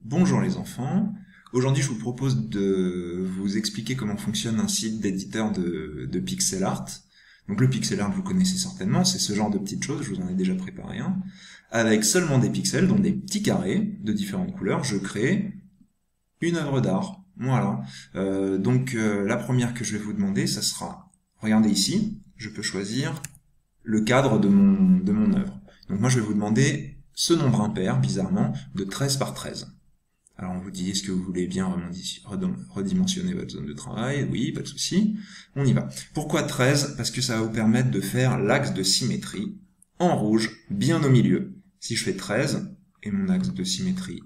Bonjour les enfants, aujourd'hui je vous propose de vous expliquer comment fonctionne un site d'éditeur de pixel art. Donc le pixel art vous connaissez certainement, c'est ce genre de petites choses, je vous en ai déjà préparé un. Avec seulement des pixels, donc des petits carrés de différentes couleurs, je crée une œuvre d'art. Voilà. La première que je vais vous demander, ça sera, regardez ici, je peux choisir le cadre de mon œuvre. Donc moi je vais vous demander ce nombre impair, bizarrement, de 13 par 13. Alors on vous dit, est-ce que vous voulez bien redimensionner votre zone de travail? Oui, pas de souci. On y va. Pourquoi 13? Parce que ça va vous permettre de faire l'axe de symétrie en rouge, bien au milieu. Si je fais 13, et mon axe de symétrie...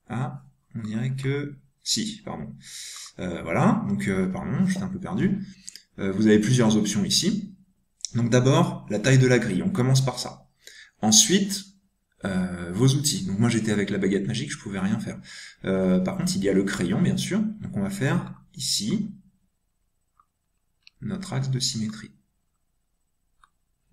Ah, on dirait que... Si, pardon. Voilà, donc pardon, j'étais un peu perdu. Vous avez plusieurs options ici. Donc d'abord, la taille de la grille, on commence par ça. Ensuite... vos outils. Donc moi j'étais avec la baguette magique, je pouvais rien faire. Par contre il y a le crayon bien sûr, donc on va faire ici notre axe de symétrie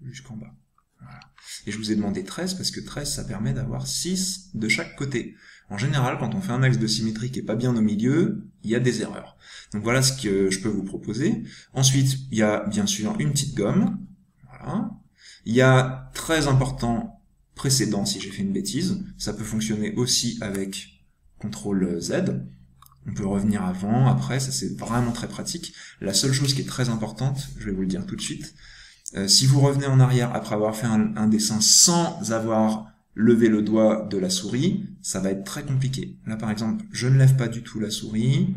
jusqu'en bas. Voilà. Et je vous ai demandé 13 parce que 13 ça permet d'avoir 6 de chaque côté. En général quand on fait un axe de symétrie qui est pas bien au milieu, il y a des erreurs. Donc voilà ce que je peux vous proposer. Ensuite il y a bien sûr une petite gomme. Voilà. Il y a très important précédent si j'ai fait une bêtise. Ça peut fonctionner aussi avec CTRL Z. On peut revenir avant, après, ça c'est vraiment très pratique. La seule chose qui est très importante, je vais vous le dire tout de suite, si vous revenez en arrière après avoir fait un dessin sans avoir levé le doigt de la souris, ça va être très compliqué. Là par exemple, je ne lève pas du tout la souris,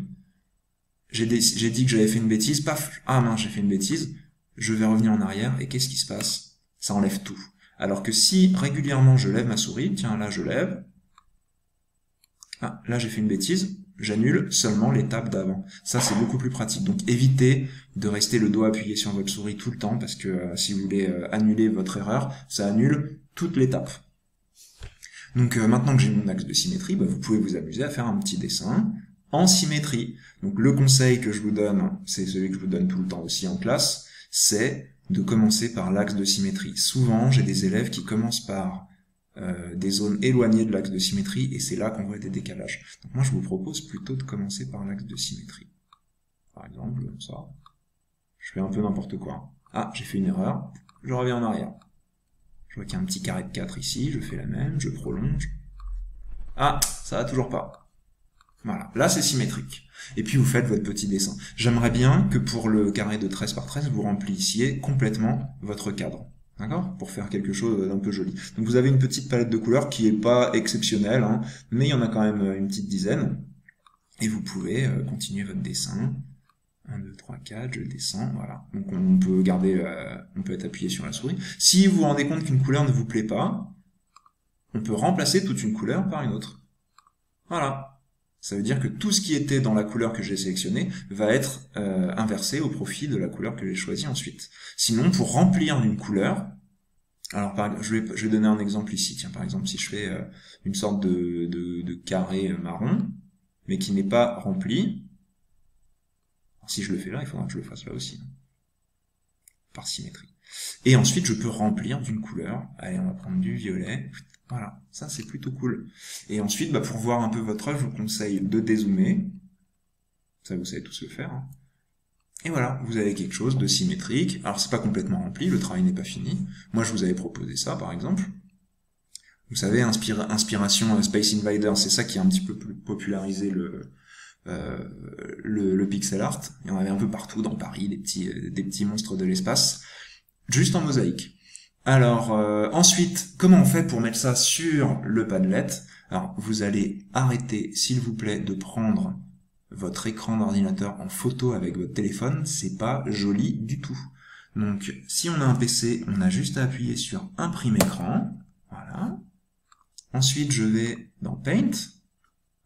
j'ai dit que j'avais fait une bêtise, paf, ah mince, j'ai fait une bêtise, je vais revenir en arrière, et qu'est-ce qui se passe? Ça enlève tout. Alors que si régulièrement je lève ma souris, tiens là je lève, ah là j'ai fait une bêtise, j'annule seulement l'étape d'avant. Ça c'est beaucoup plus pratique, donc évitez de rester le doigt appuyé sur votre souris tout le temps, parce que si vous voulez annuler votre erreur, ça annule toute l'étape. Donc maintenant que j'ai mon axe de symétrie, vous pouvez vous amuser à faire un petit dessin en symétrie. Donc le conseil que je vous donne, c'est celui que je vous donne tout le temps aussi en classe, c'est de commencer par l'axe de symétrie. Souvent, j'ai des élèves qui commencent par des zones éloignées de l'axe de symétrie, et c'est là qu'on voit des décalages. Donc moi, je vous propose plutôt de commencer par l'axe de symétrie. Par exemple, ça. Je fais un peu n'importe quoi. Ah, j'ai fait une erreur. Je reviens en arrière. Je vois qu'il y a un petit carré de 4 ici, je fais la même, je prolonge. Ah, ça va toujours pas. Voilà, là c'est symétrique. Et puis vous faites votre petit dessin. J'aimerais bien que pour le carré de 13 par 13, vous remplissiez complètement votre cadre. D'accord? Pour faire quelque chose d'un peu joli. Donc vous avez une petite palette de couleurs qui est pas exceptionnelle, hein, mais il y en a quand même une petite dizaine. Et vous pouvez continuer votre dessin. 1, 2, 3, 4, je descends, voilà. Donc on peut garder, on peut être appuyé sur la souris. Si vous vous rendez compte qu'une couleur ne vous plaît pas, on peut remplacer toute une couleur par une autre. Voilà. Ça veut dire que tout ce qui était dans la couleur que j'ai sélectionnée va être inversé au profit de la couleur que j'ai choisie ensuite. Sinon, pour remplir une couleur, alors je vais donner un exemple ici. Tiens, par exemple, si je fais une sorte de carré marron, mais qui n'est pas rempli, alors, si je le fais là, il faudra que je le fasse là aussi, par symétrie. Et ensuite, je peux remplir d'une couleur. Allez, on va prendre du violet. Voilà, ça c'est plutôt cool. Et ensuite, pour voir un peu votre œuvre, je vous conseille de dézoomer. Ça, vous savez tous le faire. Hein. Et voilà, vous avez quelque chose de symétrique. Alors, c'est pas complètement rempli, le travail n'est pas fini. Moi, je vous avais proposé ça, par exemple. Vous savez, inspiration Space Invader, c'est ça qui a un petit peu plus popularisé le pixel art. Il y en avait un peu partout dans Paris, des petits monstres de l'espace, juste en mosaïque. Alors, ensuite, comment on fait pour mettre ça sur le Padlet? Alors, vous allez arrêter, s'il vous plaît, de prendre votre écran d'ordinateur en photo avec votre téléphone. C'est pas joli du tout. Donc, si on a un PC, on a juste à appuyer sur Imprime écran. Voilà. Ensuite, je vais dans Paint.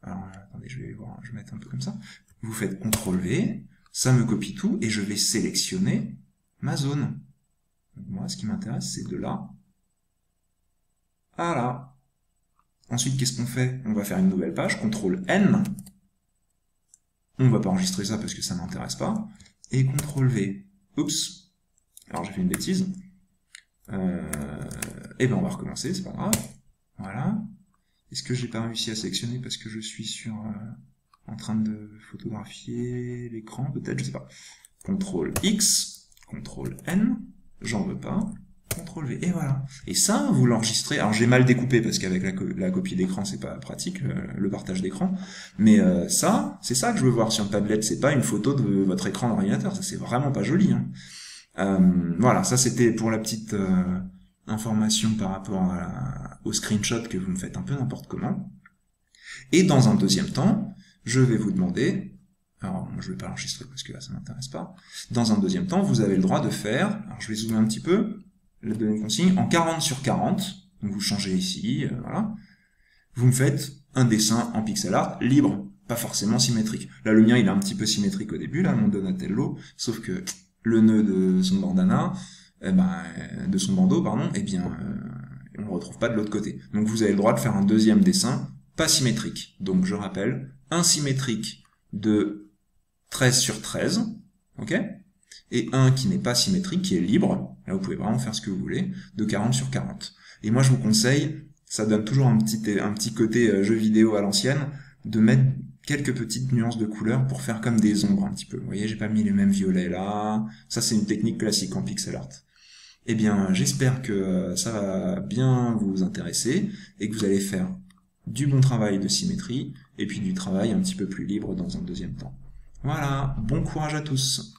Alors, attendez, je vais mettre un peu comme ça. Vous faites CTRL-V, ça me copie tout, et je vais sélectionner ma zone. Donc moi, ce qui m'intéresse, c'est de là à là. Ensuite, qu'est-ce qu'on fait? On va faire une nouvelle page, CTRL-N. On va pas enregistrer ça parce que ça m'intéresse pas. Et CTRL-V. Oups. Alors, j'ai fait une bêtise. Et on va recommencer, c'est pas grave. Voilà. Est-ce que j'ai pas réussi à sélectionner parce que je suis sur en train de photographier l'écran, peut-être, je sais pas. CTRL X, CTRL N, j'en veux pas, CTRL V, et voilà. Et ça, vous l'enregistrez, alors j'ai mal découpé parce qu'avec la copie d'écran, c'est pas pratique, le partage d'écran, mais ça, c'est ça que je veux voir sur une tablette, c'est pas une photo de votre écran d'ordinateur, ça c'est vraiment pas joli. Hein. Voilà, ça c'était pour la petite information par rapport au screenshot que vous me faites un peu n'importe comment. Et dans un deuxième temps, je vais vous demander, alors moi je vais pas l'enregistrer parce que là ça m'intéresse pas, dans un deuxième temps, vous avez le droit de faire, alors je vais zoomer un petit peu, la donnée consigne, en 40/40, donc vous changez ici, voilà, vous me faites un dessin en pixel art libre, pas forcément symétrique. Là le mien il est un petit peu symétrique au début, là mon Donatello, sauf que le nœud de son bandana, de son bandeau, pardon, eh bien, on ne le retrouve pas de l'autre côté. Donc vous avez le droit de faire un deuxième dessin, pas symétrique. Donc je rappelle, un symétrique de 13/13, ok, et un qui n'est pas symétrique, qui est libre, là vous pouvez vraiment faire ce que vous voulez, de 40/40. Et moi je vous conseille, ça donne toujours un petit côté jeu vidéo à l'ancienne, de mettre quelques petites nuances de couleurs pour faire comme des ombres un petit peu. Vous voyez, j'ai pas mis les mêmes violets là, ça c'est une technique classique en pixel art. Eh bien, j'espère que ça va bien vous intéresser et que vous allez faire du bon travail de symétrie et puis du travail un petit peu plus libre dans un deuxième temps. Voilà, bon courage à tous.